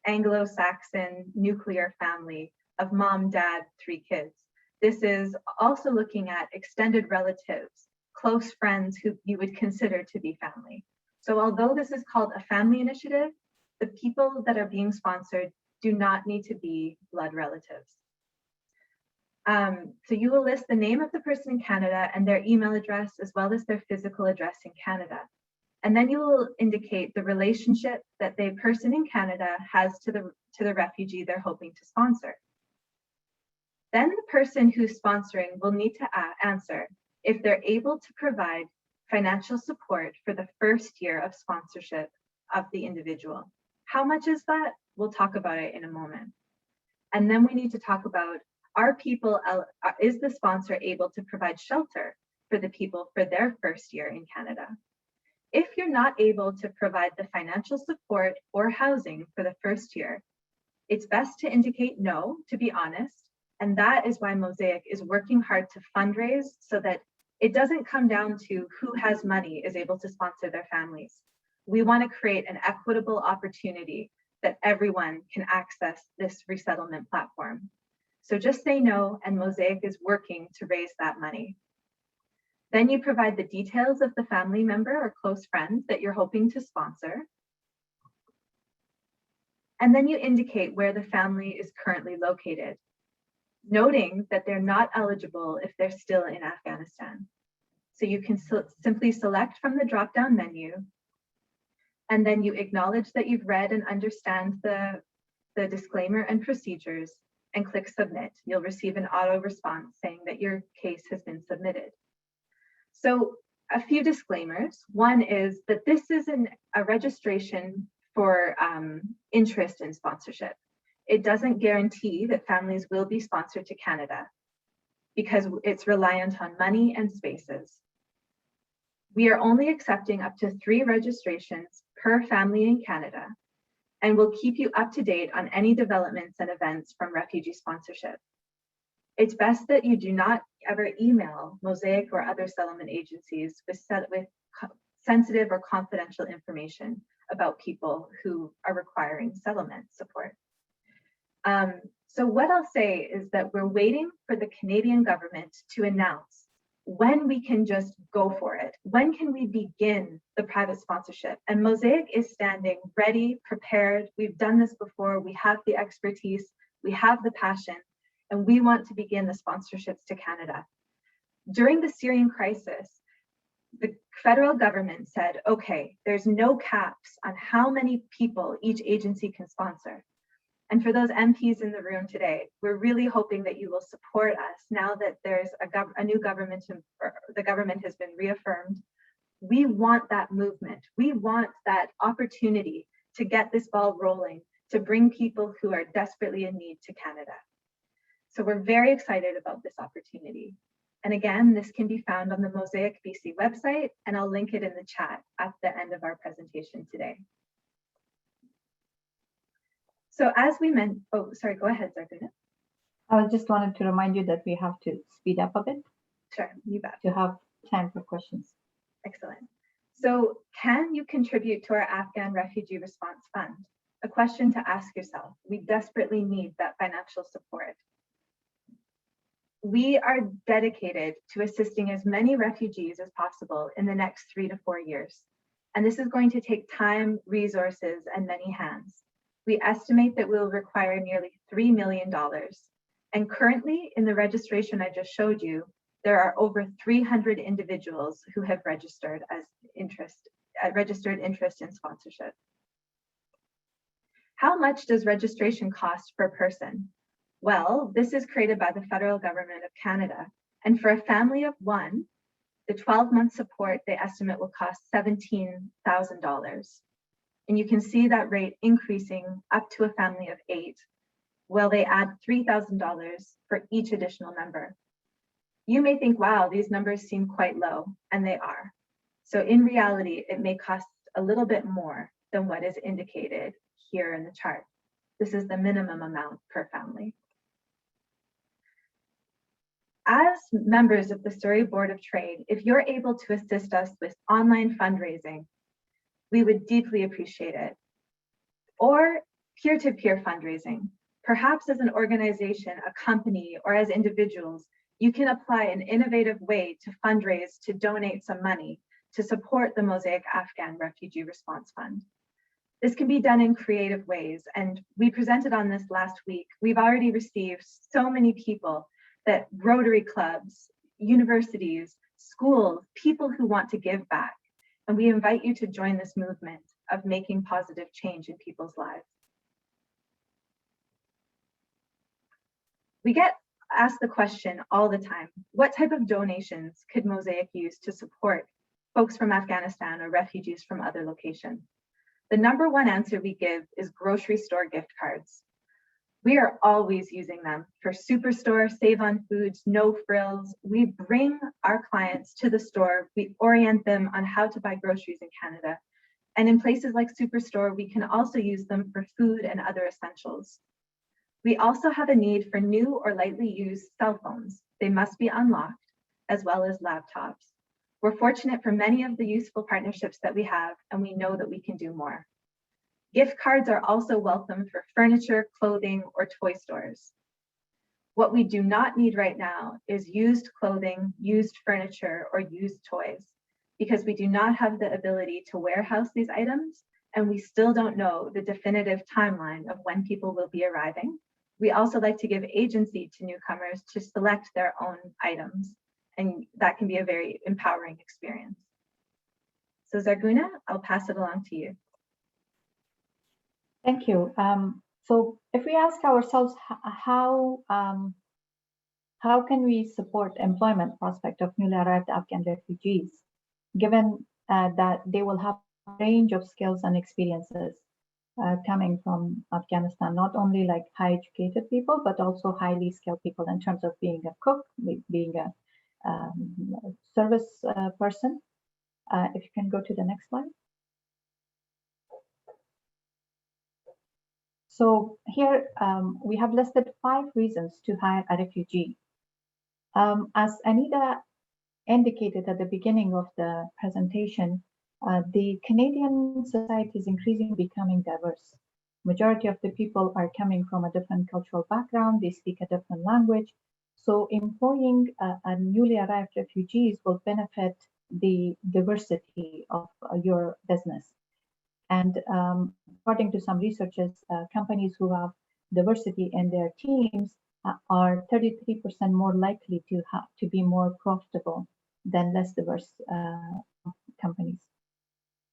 Anglo-Saxon nuclear family of mom, dad, 3 kids. This is also looking at extended relatives, close friends who you would consider to be family. So although this is called a family initiative, the people that are being sponsored do not need to be blood relatives. So you will list the name of the person in Canada and their email address, as well as their physical address in Canada. And then you will indicate the relationship that the person in Canada has to the refugee they're hoping to sponsor. Then the person who's sponsoring will need to answer if they're able to provide financial support for the first year of sponsorship of the individual. How much is that? We'll talk about it in a moment. And then we need to talk about, is the sponsor able to provide shelter for the people for their first year in Canada? If you're not able to provide the financial support or housing for the first year, it's best to indicate no, to be honest. And that is why Mosaic is working hard to fundraise so that it doesn't come down to who has money is able to sponsor their families. We want to create an equitable opportunity that everyone can access this resettlement platform. So just say no, and Mosaic is working to raise that money. Then you provide the details of the family member or close friend that you're hoping to sponsor. And then you indicate where the family is currently located, noting that they're not eligible if they're still in Afghanistan. So you can simply select from the drop-down menu, and then you acknowledge that you've read and understand the disclaimer and procedures, and click submit. You'll receive an auto response saying that your case has been submitted. So a few disclaimers. One is that this is a registration for interest in sponsorship. It doesn't guarantee that families will be sponsored to Canada because it's reliant on money and spaces. We are only accepting up to 3 registrations per family in Canada, and we'll keep you up to date on any developments and events from refugee sponsorship. It's best that you do not ever email Mosaic or other settlement agencies with sensitive or confidential information about people who are requiring settlement support. So what I'll say is that we're waiting for the Canadian government to announce when we can just go for it. When can we begin the private sponsorship? And Mosaic is standing ready, prepared. We've done this before. We have the expertise, we have the passion, and we want to begin the sponsorships to Canada. During the Syrian crisis, the federal government said, okay, there's no caps on how many people each agency can sponsor. And for those MPs in the room today, we're really hoping that you will support us now that there's a new government, or the government has been reaffirmed. We want that movement. We want that opportunity to get this ball rolling, to bring people who are desperately in need to Canada. So we're very excited about this opportunity. And again, this can be found on the Mosaic BC website, and I'll link it in the chat at the end of our presentation today. So as we meant, oh, sorry, go ahead, Zarghoona. I just wanted to remind you that we have to speed up a bit. Sure, you bet. To have time for questions. Excellent. So can you contribute to our Afghan Refugee Response Fund? A question to ask yourself. We desperately need that financial support. We are dedicated to assisting as many refugees as possible in the next 3 to 4 years. And this is going to take time, resources, and many hands. We estimate that we'll require nearly $3 million. And currently, in the registration I just showed you, there are over 300 individuals who have registered interest in sponsorship. How much does registration cost per person? Well, this is created by the federal government of Canada. And for a family of one, the 12-month support they estimate will cost $17,000. And you can see that rate increasing up to a family of 8, while they add $3,000 for each additional member. You may think, wow, these numbers seem quite low, and they are. So in reality, it may cost a little bit more than what is indicated here in the chart. This is the minimum amount per family. As members of the Surrey Board of Trade, if you're able to assist us with online fundraising, we would deeply appreciate it. Or peer-to-peer fundraising. Perhaps as an organization, a company, or as individuals, you can apply an innovative way to fundraise to donate some money to support the Mosaic Afghan Refugee Response Fund. This can be done in creative ways, and we presented on this last week. We've already received so many people that Rotary clubs, universities, schools, people who want to give back. And we invite you to join this movement of making positive change in people's lives. We get asked the question all the time, what type of donations could Mosaic use to support folks from Afghanistan or refugees from other locations? The number one answer we give is grocery store gift cards. We are always using them for Superstore, Save on Foods, No Frills. We bring our clients to the store. We orient them on how to buy groceries in Canada. And in places like Superstore, we can also use them for food and other essentials. We also have a need for new or lightly used cell phones. They must be unlocked, as well as laptops. We're fortunate for many of the useful partnerships that we have, and we know that we can do more. Gift cards are also welcome for furniture, clothing, or toy stores. What we do not need right now is used clothing, used furniture, or used toys, because we do not have the ability to warehouse these items, and we still don't know the definitive timeline of when people will be arriving. We also like to give agency to newcomers to select their own items, and that can be a very empowering experience. So Zarghoona, I'll pass it along to you. Thank you. So if we ask ourselves how can we support employment prospect of newly arrived Afghan refugees, given that they will have a range of skills and experiences coming from Afghanistan, not only like high educated people, but also highly skilled people in terms of being a cook, being a service person. If you can go to the next slide. So here we have listed 5 reasons to hire a refugee. As Anita indicated at the beginning of the presentation, the Canadian society is increasingly becoming diverse. Majority of the people are coming from a different cultural background, they speak a different language. So employing a newly arrived refugees will benefit the diversity of your business. And according to some researchers, companies who have diversity in their teams are 33% more likely to be more profitable than less diverse companies.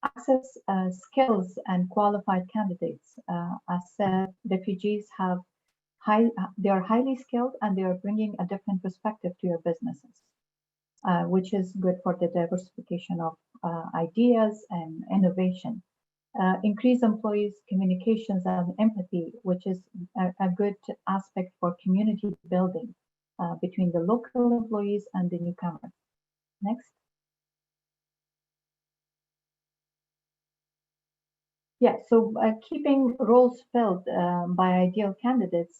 Access skills and qualified candidates. As said, refugees they are highly skilled and they are bringing a different perspective to your businesses, which is good for the diversification of ideas and innovation. Increase employees' communications and empathy, which is a good aspect for community building between the local employees and the newcomers. Next. Yeah, so keeping roles filled by ideal candidates,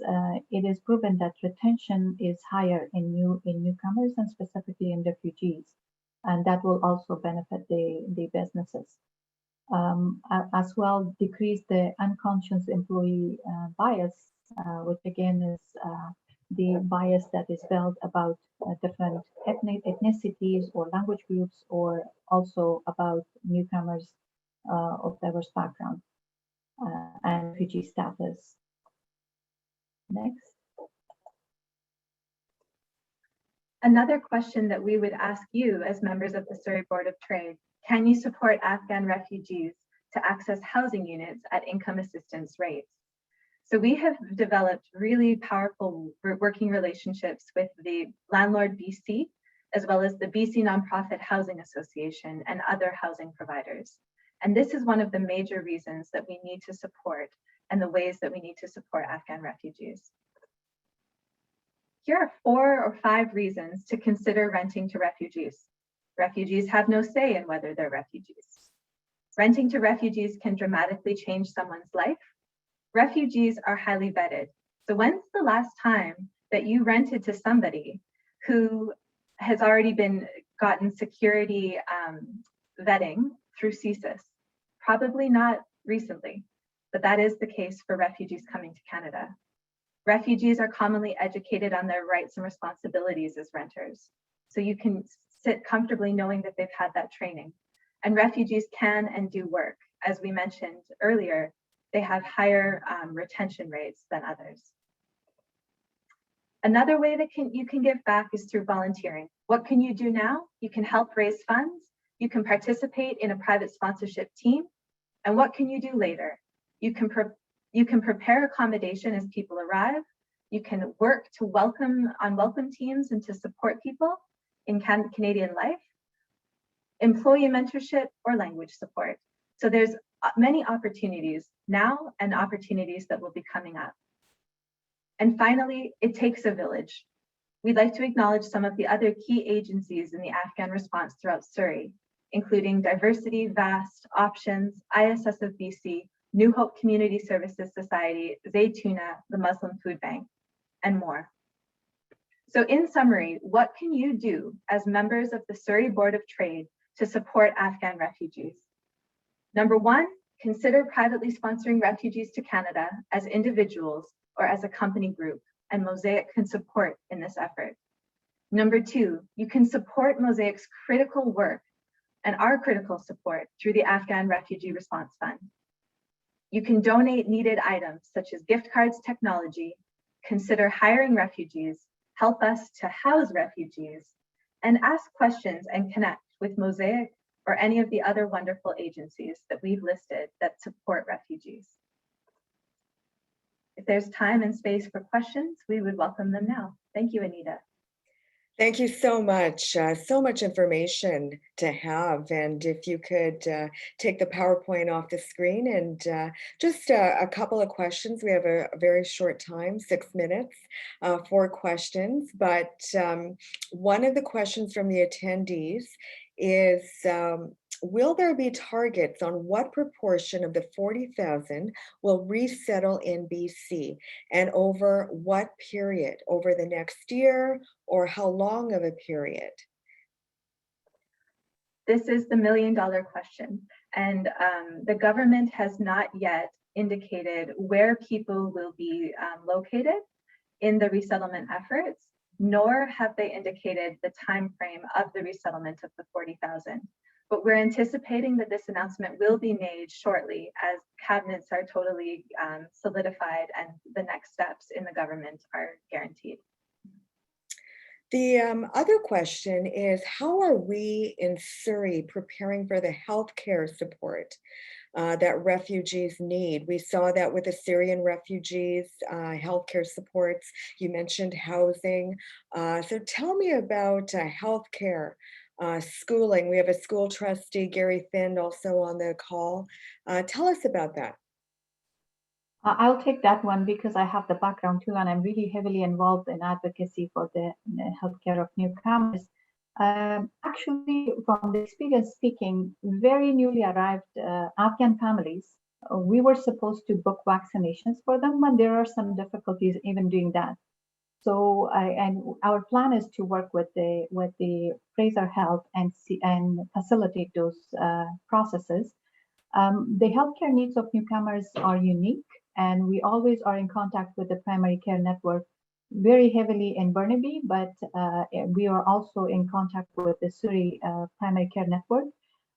it is proven that retention is higher in newcomers and specifically in refugees, and that will also benefit the businesses. As well, decrease the unconscious employee bias, which again is the bias that is built about different ethnicities or language groups, or also about newcomers of diverse background and refugee status. Next. Another question that we would ask you as members of the Surrey Board of Trade: can you support Afghan refugees to access housing units at income assistance rates? So we have developed really powerful working relationships with the Landlord BC, as well as the BC Nonprofit Housing Association and other housing providers. And this is one of the major reasons that we need to support and the ways that we need to support Afghan refugees. Here are 4 or 5 reasons to consider renting to refugees. Refugees have no say in whether they're refugees. Renting to refugees can dramatically change someone's life. Refugees are highly vetted. So when's the last time that you rented to somebody who has already gotten security vetting through CSIS? Probably not recently, but that is the case for refugees coming to Canada. Refugees are commonly educated on their rights and responsibilities as renters. So you can sit comfortably knowing that they've had that training. And refugees can and do work. As we mentioned earlier, they have higher retention rates than others. Another way that you can give back is through volunteering. What can you do now? You can help raise funds. You can participate in a private sponsorship team. And what can you do later? You can prepare accommodation as people arrive. You can work to welcome teams and to support people in Canadian life, employee mentorship, or language support. So there's many opportunities now and opportunities that will be coming up. And finally, it takes a village. We'd like to acknowledge some of the other key agencies in the Afghan response throughout Surrey, including Diversity, VAST, Options, ISS of BC, New Hope Community Services Society, Zaytuna, the Muslim Food Bank, and more. So in summary, what can you do as members of the Surrey Board of Trade to support Afghan refugees? Number 1, consider privately sponsoring refugees to Canada as individuals or as a company group, and Mosaic can support in this effort. Number 2, you can support Mosaic's critical work and our critical support through the Afghan Refugee Response Fund. You can donate needed items such as gift cards, technology, consider hiring refugees, help us to house refugees, and ask questions and connect with Mosaic or any of the other wonderful agencies that we've listed that support refugees. If there's time and space for questions, we would welcome them now. Thank you, Anita. Thank you so much. So much information to have. And if you could take the PowerPoint off the screen and just a couple of questions. We have a very short time, 6 minutes for questions. But one of the questions from the attendees is, will there be targets on what proportion of the 40,000 will resettle in BC, and over what period? Over the next year, or how long of a period? This is the million-dollar question. And the government has not yet indicated where people will be located in the resettlement efforts, nor have they indicated the time frame of the resettlement of the 40,000. But we're anticipating that this announcement will be made shortly as cabinets are totally solidified and the next steps in the government are guaranteed. The other question is, how are we in Surrey preparing for the healthcare support that refugees need? We saw that with the Syrian refugees, healthcare supports. You mentioned housing. So tell me about healthcare. Schooling. We have a school trustee, Gary Finn, also on the call. Tell us about that. I'll take that one because I have the background too, and I'm really heavily involved in advocacy for the healthcare of newcomers. Actually, from the experience speaking, very newly arrived Afghan families, we were supposed to book vaccinations for them, but there are some difficulties even doing that. So, our plan is to work with the Fraser Health and facilitate those processes. The healthcare needs of newcomers are unique, and we always are in contact with the primary care network very heavily in Burnaby, but we are also in contact with the Surrey primary care network,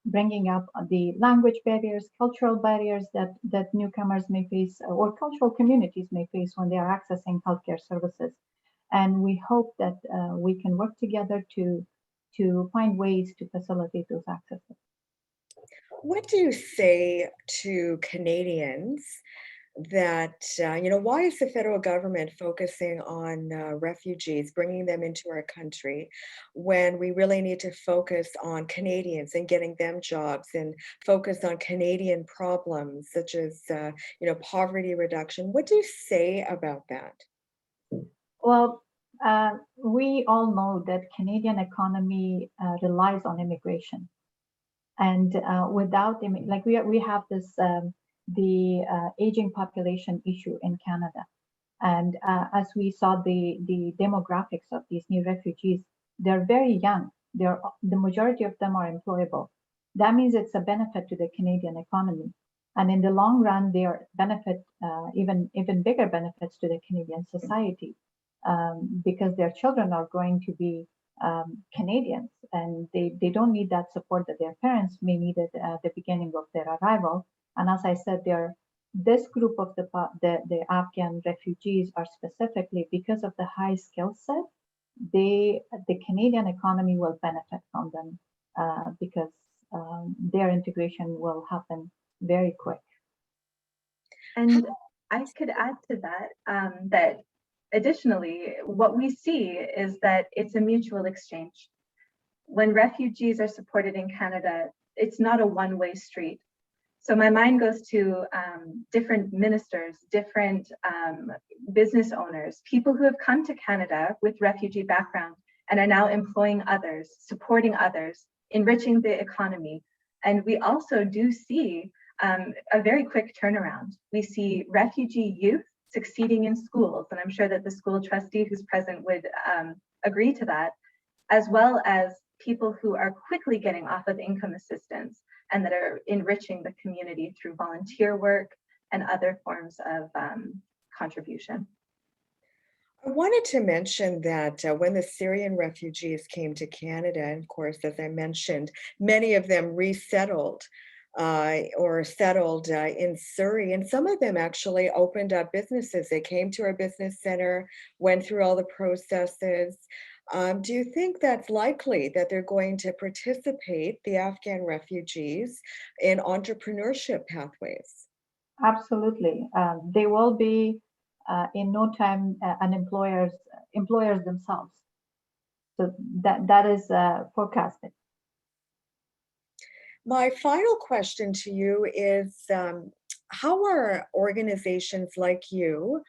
bringing up the language barriers, cultural barriers that newcomers may face, or cultural communities may face when they are accessing healthcare services. And we hope that we can work together to find ways to facilitate those accesses. What do you say to Canadians that, why is the federal government focusing on refugees, bringing them into our country, when we really need to focus on Canadians and getting them jobs and focus on Canadian problems such as, poverty reduction? What do you say about that? Well, we all know that Canadian economy relies on immigration. And without we have this the aging population issue in Canada, and as we saw the demographics of these new refugees, they're very young. The majority of them are employable. That means it's a benefit to the Canadian economy, and in the long run, they are benefit even bigger benefits to the Canadian society because their children are going to be Canadians, and they don't need that support that their parents may need at the beginning of their arrival. And as I said, this group of the Afghan refugees are specifically because of the high skill set. The Canadian economy will benefit from them because their integration will happen very quick. And I could add to that that additionally, what we see is that it's a mutual exchange. When refugees are supported in Canada, it's not a one-way street. So my mind goes to different ministers, different business owners, people who have come to Canada with refugee background and are now employing others, supporting others, enriching the economy. And we also do see a very quick turnaround. We see refugee youth succeeding in schools, and I'm sure that the school trustee who's present would agree to that, as well as people who are quickly getting off of income assistance and that are enriching the community through volunteer work and other forms of contribution. I wanted to mention that when the Syrian refugees came to Canada, and of course, as I mentioned, many of them resettled or settled in Surrey, and some of them actually opened up businesses. They came to our business center, went through all the processes. Do you think that's likely that they're going to participate, the Afghan refugees, in entrepreneurship pathways? Absolutely. They will be in no time employers themselves. So that is forecasted. My final question to you is, how are organizations like you,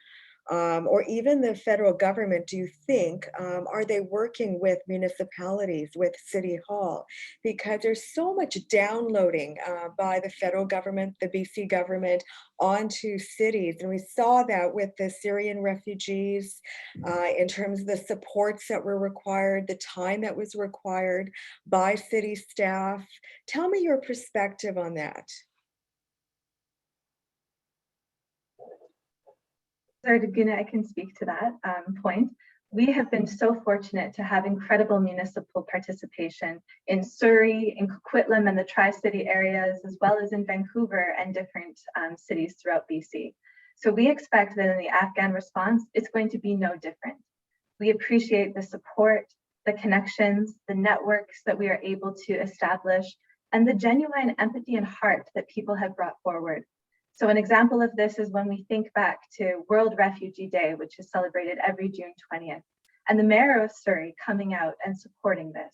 or even the federal government, do you think, are they working with municipalities, with City Hall? Because there's so much downloading by the federal government, the BC government, onto cities. And we saw that with the Syrian refugees in terms of the supports that were required, the time that was required by city staff. Tell me your perspective on that. Zarghoona, I can speak to that point. We have been so fortunate to have incredible municipal participation in Surrey, in Coquitlam and the Tri-City areas, as well as in Vancouver and different cities throughout BC. So we expect that in the Afghan response, it's going to be no different. We appreciate the support, the connections, the networks that we are able to establish, and the genuine empathy and heart that people have brought forward. So an example of this is when we think back to World Refugee Day, which is celebrated every June 20th, and the mayor of Surrey coming out and supporting this,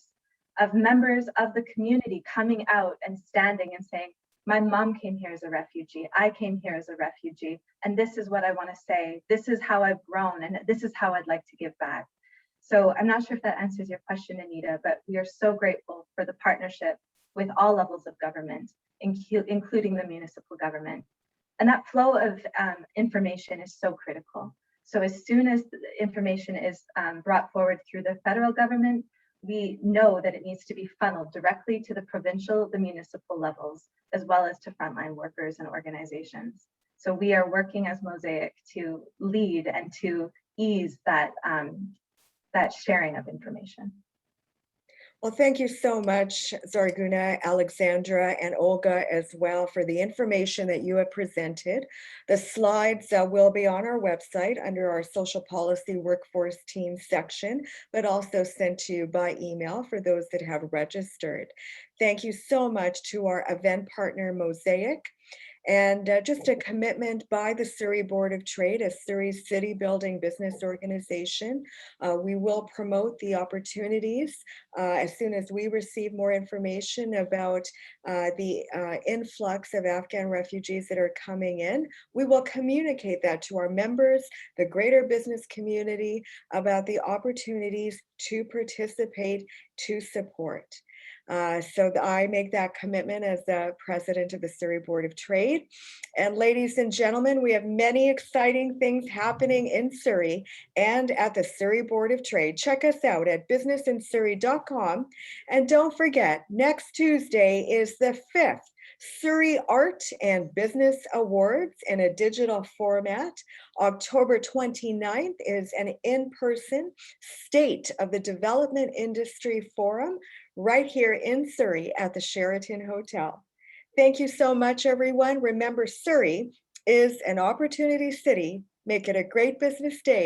of members of the community coming out and standing and saying, my mom came here as a refugee, I came here as a refugee, and this is what I want to say, this is how I've grown, and this is how I'd like to give back. So I'm not sure if that answers your question, Anita, but we are so grateful for the partnership with all levels of government, including the municipal government. And that flow of information is so critical. So as soon as the information is brought forward through the federal government, we know that it needs to be funneled directly to the provincial, the municipal levels, as well as to frontline workers and organizations. So we are working as Mosaic to lead and to ease that, that sharing of information. Well, thank you so much, Zarghoona, Alexandra, and Olga as well for the information that you have presented. The slides will be on our website under our Social Policy Workforce Team section, but also sent to you by email for those that have registered. Thank you so much to our event partner, Mosaic. And just a commitment by the Surrey Board of Trade, a Surrey city building business organization. We will promote the opportunities as soon as we receive more information about the influx of Afghan refugees that are coming in. We will communicate that to our members, the greater business community, about the opportunities to participate, to support. So I make that commitment as the president of the Surrey Board of Trade. And ladies and gentlemen, we have many exciting things happening in Surrey and at the Surrey Board of Trade. Check us out at businessinsurrey.com. And don't forget, next Tuesday is the 5th Surrey Art and Business Awards in a digital format. October 29th is an in-person State of the Development Industry Forum right here in Surrey at the Sheraton Hotel. Thank you so much, everyone. Remember, Surrey is an opportunity city. Make it a great business day.